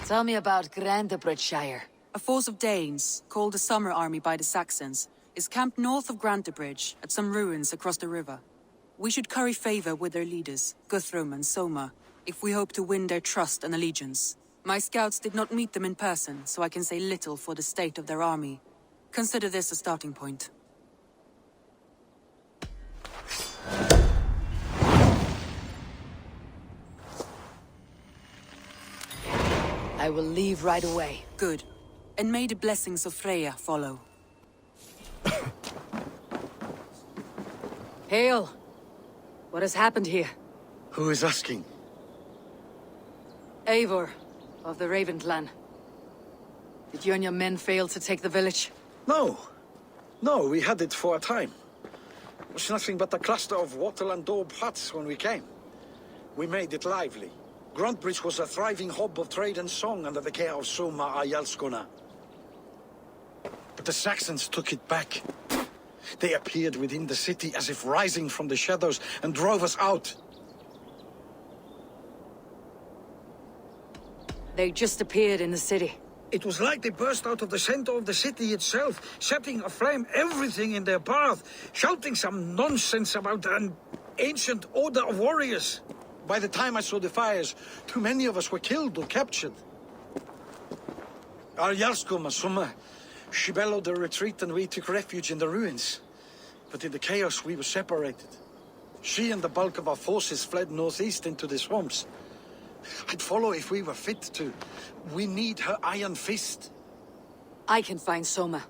Tell me about Grantebridgeshire. A force of Danes, called the Summer Army by the Saxons, is camped north of Grantebridge at some ruins across the river. We should curry favor with their leaders, Guthrum and Soma, if we hope to win their trust and allegiance. My scouts did not meet them in person, so I can say little for the state of their army. Consider this a starting point. I will leave right away. Good. And may the blessings of Freya follow. Hail! What has happened here? Who is asking? Eivor, of the Raven clan. Did you and your men fail to take the village? No. No, we had it for a time. It was nothing but a cluster of wattle and daub huts when we came. We made it lively. Grantebridge was a thriving hub of trade and song under the care of Soma Jarlskona. But the Saxons took it back. They appeared within the city as if rising from the shadows and drove us out. They just appeared in the city. It was like they burst out of the center of the city itself, setting aflame everything in their path, shouting some nonsense about an ancient order of warriors. By the time I saw the fires, too many of us were killed or captured. Our Jarlskona, Soma, she bellowed a retreat and we took refuge in the ruins. But in the chaos we were separated. She and the bulk of our forces fled northeast into the swamps. I'd follow if we were fit to. We need her iron fist. I can find Soma.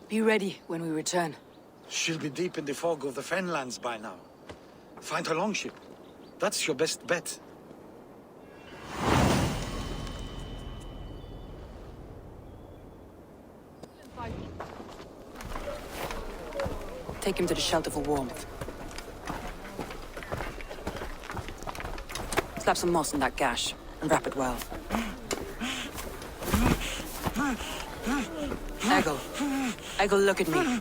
Be ready when we return. She'll be deep in the fog of the Fenlands by now. Find her longship. That's your best bet. Take him to the shelter for warmth. Slap some moss in that gash, and wrap it well. Egil, look at me.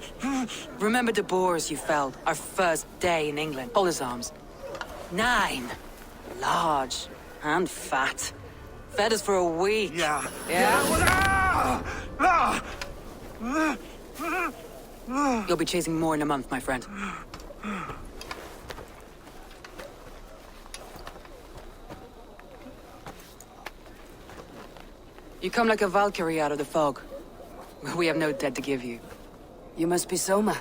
Remember the boars you felled, our first day in England? Hold his arms. 9. Large. And fat. Fed us for a week. Yeah. You'll be chasing more in a month, my friend. You come like a Valkyrie out of the fog. We have no debt to give you. You must be Soma.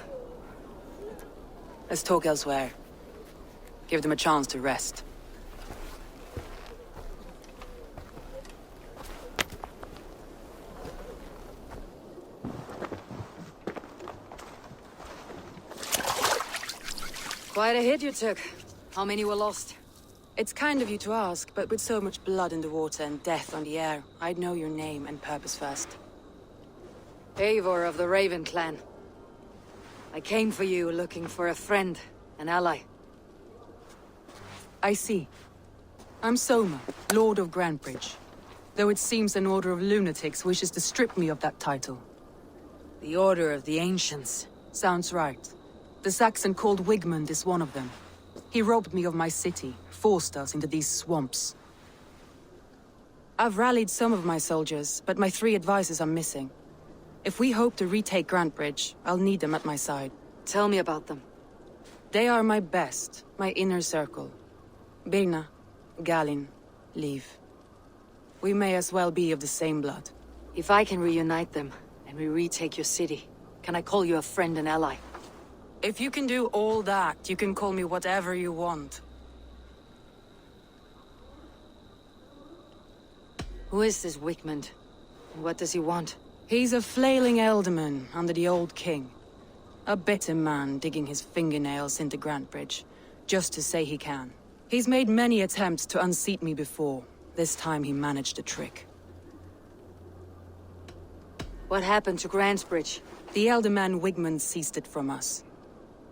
Let's talk elsewhere. Give them a chance to rest. Quite a hit you took. How many were lost? It's kind of you to ask, but with so much blood in the water and death on the air, I'd know your name and purpose first. Eivor of the Raven clan. I came for you looking for a friend, an ally. I see. I'm Soma, Lord of Grantebridge. Though it seems an order of lunatics wishes to strip me of that title. The Order of the Ancients. Sounds right. The Saxon called Wigmund is one of them. He robbed me of my city, forced us into these swamps. I've rallied some of my soldiers, but my 3 advisors are missing. If we hope to retake Grantebridge, I'll need them at my side. Tell me about them. They are my best, my inner circle. Birna, Galin, Liv. We may as well be of the same blood. If I can reunite them, and we retake your city, can I call you a friend and ally? If you can do all that, you can call me whatever you want. Who is this Wigmund? And what does he want? He's a flailing elderman under the old king. A bitter man digging his fingernails into Grantebridge, just to say he can. He's made many attempts to unseat me before. This time he managed a trick. What happened to Grantebridge? The elder man Wigmund seized it from us.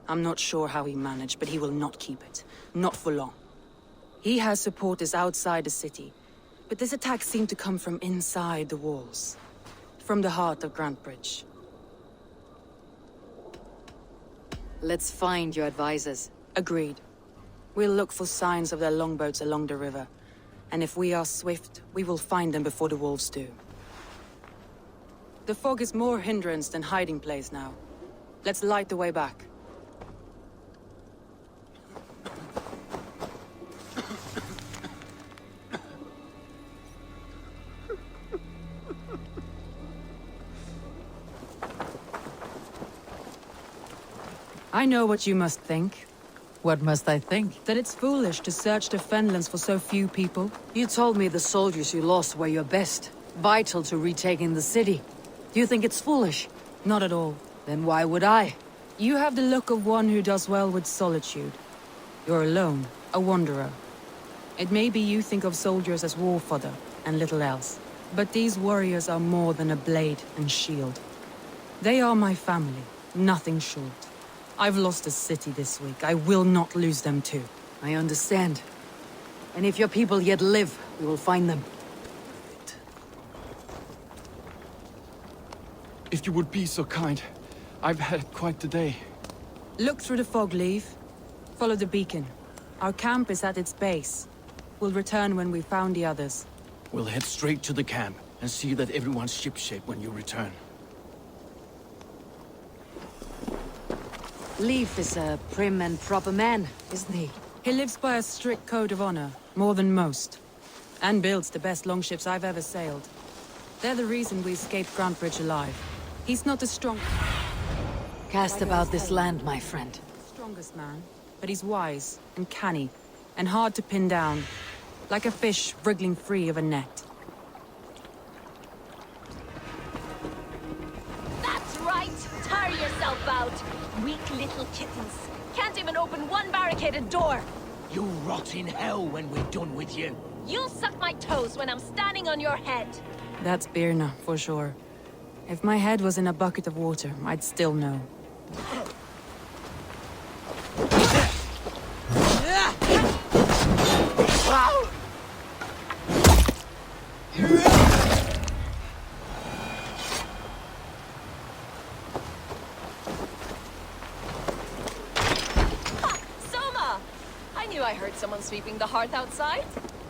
I'm not sure how he managed, but he will not keep it. Not for long. He has supporters outside the city, but this attack seemed to come from inside the walls. From the heart of Grantebridge. Let's find your advisors. Agreed. We'll look for signs of their longboats along the river. And if we are swift, we will find them before the wolves do. The fog is more hindrance than hiding place now. Let's light the way back. I know what you must think. What must I think? That it's foolish to search the Fenlands for so few people. You told me the soldiers you lost were your best, vital to retaking the city. Do you think it's foolish? Not at all. Then why would I? You have the look of one who does well with solitude. You're alone, a wanderer. It may be you think of soldiers as war fodder, and little else. But these warriors are more than a blade and shield. They are my family, nothing short. I've lost a city this week. I will not lose them too. I understand. And if your people yet live, we will find them. If you would be so kind. I've had quite the day. Look through the fog, Leaf. Follow the beacon. Our camp is at its base. We'll return when we've found the others. We'll head straight to the camp and see that everyone's shipshape when you return. Leif is a prim and proper man, isn't he? He lives by a strict code of honor, more than most. And builds the best longships I've ever sailed. They're the reason we escaped Grantebridge alive. He's not the Cast about this land, my friend. strongest man, but he's wise and canny, and hard to pin down. Like a fish wriggling free of a net. That's right! Tire yourself out! Weak little kittens. Can't even open one barricaded door! You rot in hell when we're done with you. You'll suck my toes when I'm standing on your head! That's Birna, for sure. If my head was in a bucket of water, I'd still know. Soma! I knew I heard someone sweeping the hearth outside.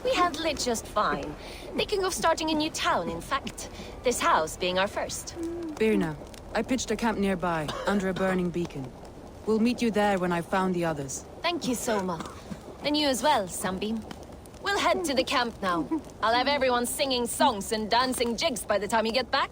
We handled it just fine. Thinking of starting a new town, in fact. This house being our first. Birna, I pitched a camp nearby, under a burning beacon. We'll meet you there when I've found the others. Thank you, Soma. And you as well, Sunbeam. We'll head to the camp now. I'll have everyone singing songs and dancing jigs by the time you get back.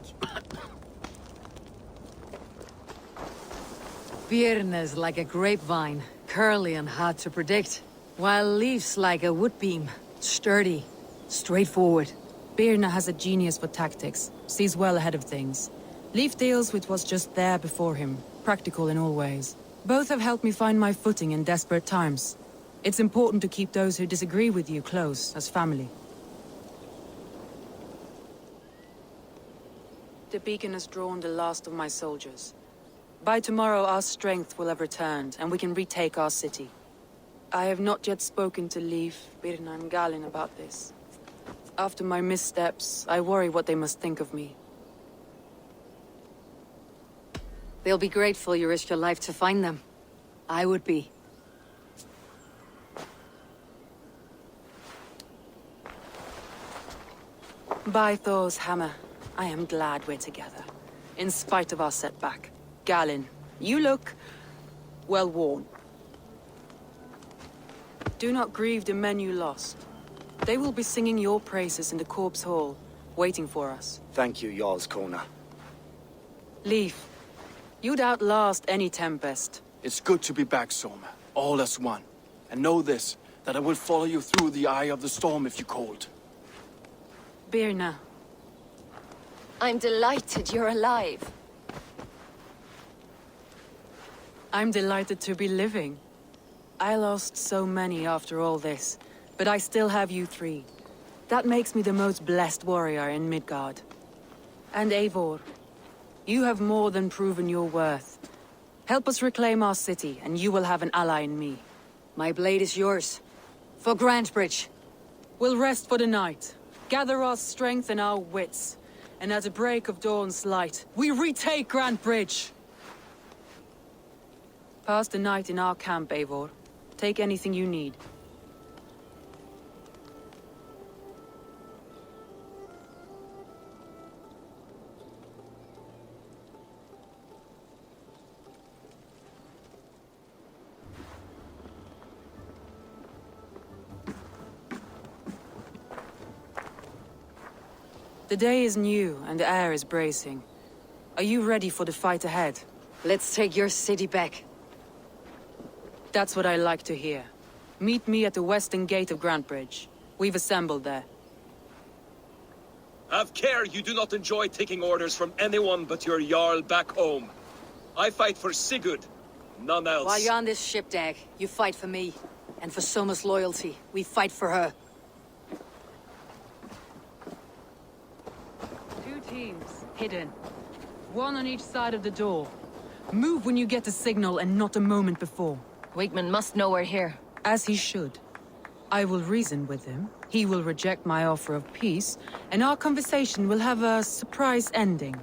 Birna's like a grapevine, curly and hard to predict, while Leif's like a wood beam, sturdy, straightforward. Birna has a genius for tactics, sees well ahead of things. Leif deals with what's just there before him, practical in all ways. Both have helped me find my footing in desperate times. It's important to keep those who disagree with you close, as family. The beacon has drawn the last of my soldiers. By tomorrow our strength will have returned, and we can retake our city. I have not yet spoken to Leif, Birna and Galin about this. After my missteps, I worry what they must think of me. They'll be grateful you risked your life to find them. I would be. By Thor's hammer, I am glad we're together. In spite of our setback. Galin, you look well worn. Do not grieve the men you lost. They will be singing your praises in the corpse hall, waiting for us. Thank you, Jarlskona. Leif, you'd outlast any tempest. It's good to be back, Soma. All as one. And know this, that I will follow you through the eye of the storm if you called. Birna, I'm delighted you're alive. I'm delighted to be living. I lost so many after all this, but I still have you three. That makes me the most blessed warrior in Midgard. And Eivor, you have more than proven your worth. Help us reclaim our city, and you will have an ally in me. My blade is yours. For Grantebridge. We'll rest for the night, gather our strength and our wits, and at the break of dawn's light, we retake Grantebridge! Pass the night in our camp, Eivor. Take anything you need. The day is new, and the air is bracing. Are you ready for the fight ahead? Let's take your city back. That's what I like to hear. Meet me at the western gate of Grantebridge. We've assembled there. Have care you do not enjoy taking orders from anyone but your Jarl back home. I fight for Sigurd, none else. While you're on this ship, Dag, you fight for me. And for Soma's loyalty, we fight for her. 2 teams, hidden. 1 on each side of the door. Move when you get the signal and not a moment before. Wigman must know we're here. As he should. I will reason with him. He will reject my offer of peace, and our conversation will have a surprise ending.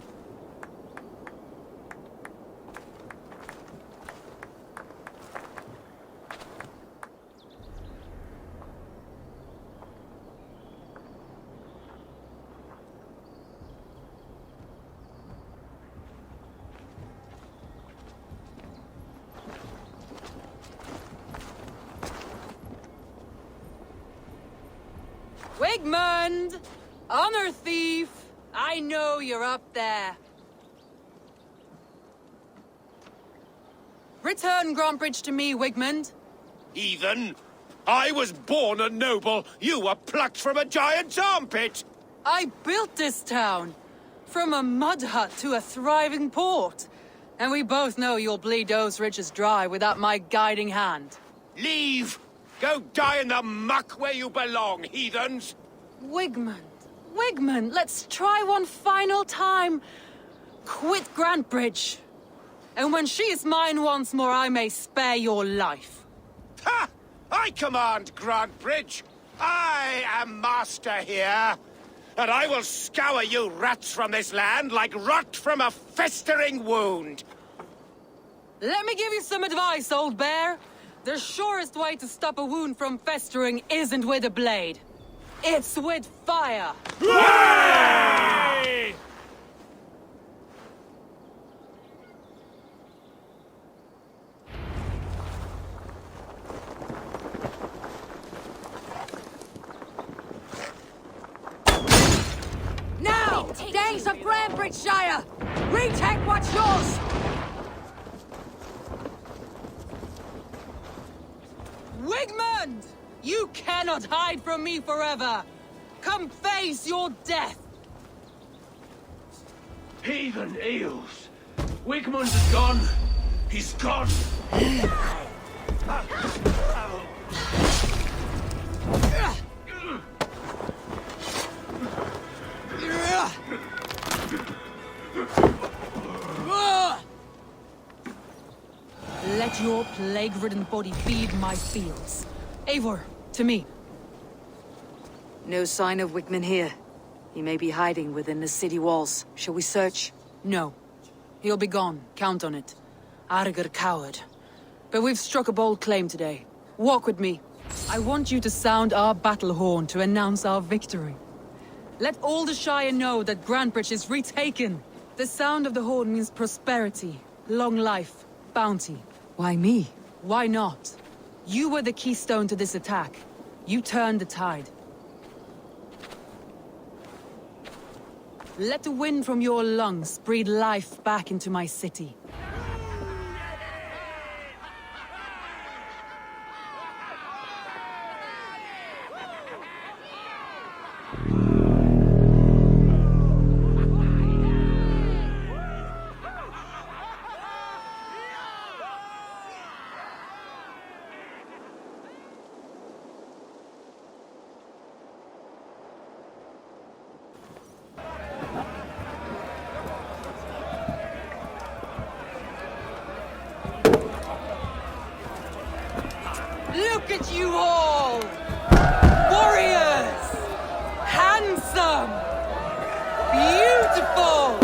Wigmund! Honor thief! I know you're up there. Return Grantebridge to me, Wigmund. Heathen! I was born a noble. You were plucked from a giant's armpit! I built this town. From a mud hut to a thriving port. And we both know you'll bleed those riches dry without my guiding hand. Leave! Go die in the muck where you belong, heathens! Wigmund, Wigmund, let's try one final time. Quit Grantebridge. And when she is mine once more, I may spare your life. Ha! I command Grantebridge! I am master here! And I will scour you rats from this land like rot from a festering wound! Let me give you some advice, old bear. The surest way to stop a wound from festering isn't with a blade. It's with fire! Hooray! Now! Days of Grantebridgeshire! Retake what's yours! Wigmund! You cannot hide from me forever! Come face your death! Heathen eels! Wigmund is gone! He's gone! Let your plague-ridden body feed my fields. Eivor, to me. No sign of Wigman here. He may be hiding within the city walls. Shall we search? No. He'll be gone. Count on it. Arger coward. But we've struck a bold claim today. Walk with me. I want you to sound our battle horn to announce our victory. Let all the Shire know that Grantebridge is retaken. The sound of the horn means prosperity, long life, bounty. Why me? Why not? You were the keystone to this attack. You turned the tide. Let the wind from your lungs breathe life back into my city. Look at you all! Warriors! Handsome! Beautiful!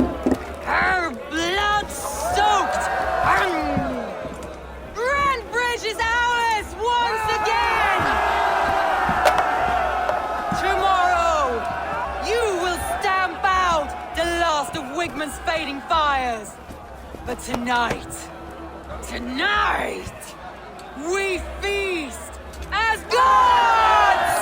Her blood-soaked! Grantebridge is ours once again! Tomorrow, you will stamp out the last of Wigman's fading fires. But tonight, we feast as gods!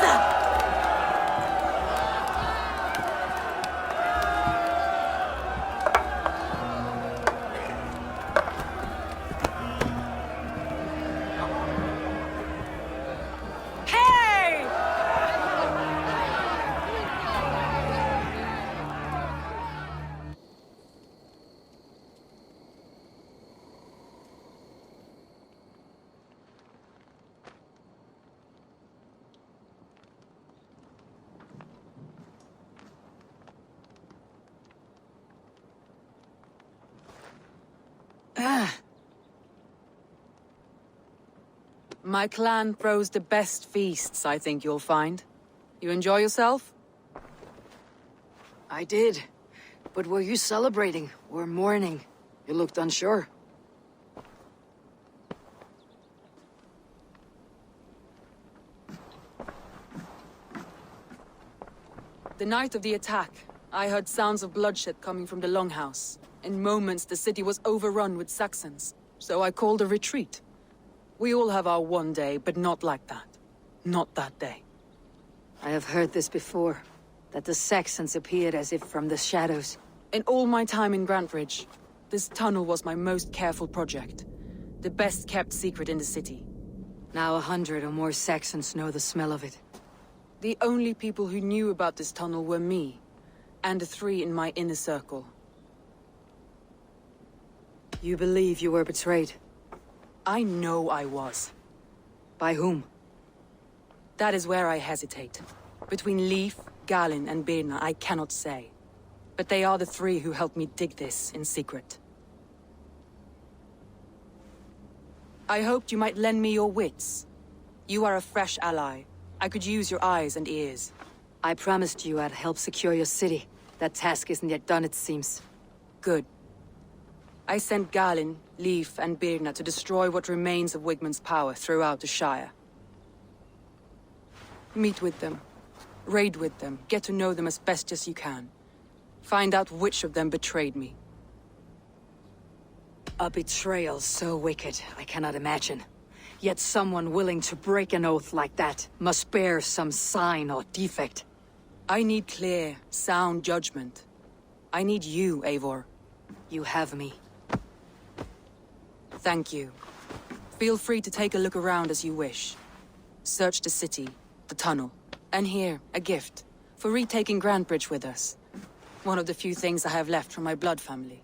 My clan throws the best feasts, I think you'll find. You enjoy yourself? I did. But were you celebrating or mourning? You looked unsure. The night of the attack, I heard sounds of bloodshed coming from the Longhouse. In moments, the city was overrun with Saxons, so I called a retreat. We all have our one day, but not like that. Not that day. I have heard this before, that the Saxons appeared as if from the shadows. In all my time in Grantbridge, this tunnel was my most careful project. The best kept secret in the city. Now 100 or more Saxons know the smell of it. The only people who knew about this tunnel were me, and the 3 in my inner circle. You believe you were betrayed? I know I was. By whom? That is where I hesitate. Between Leif, Galin, and Birna, I cannot say. But they are the 3 who helped me dig this in secret. I hoped you might lend me your wits. You are a fresh ally. I could use your eyes and ears. I promised you I'd help secure your city. That task isn't yet done, it seems. Good. I sent Galin, Leif, and Birna to destroy what remains of Wigmund's power throughout the Shire. Meet with them. Raid with them. Get to know them as best as you can. Find out which of them betrayed me. A betrayal so wicked, I cannot imagine. Yet someone willing to break an oath like that must bear some sign or defect. I need clear, sound judgment. I need you, Eivor. You have me. Thank you. Feel free to take a look around as you wish. Search the city, the tunnel, and here, a gift, for retaking Grantbridge with us. One of the few things I have left from my blood family.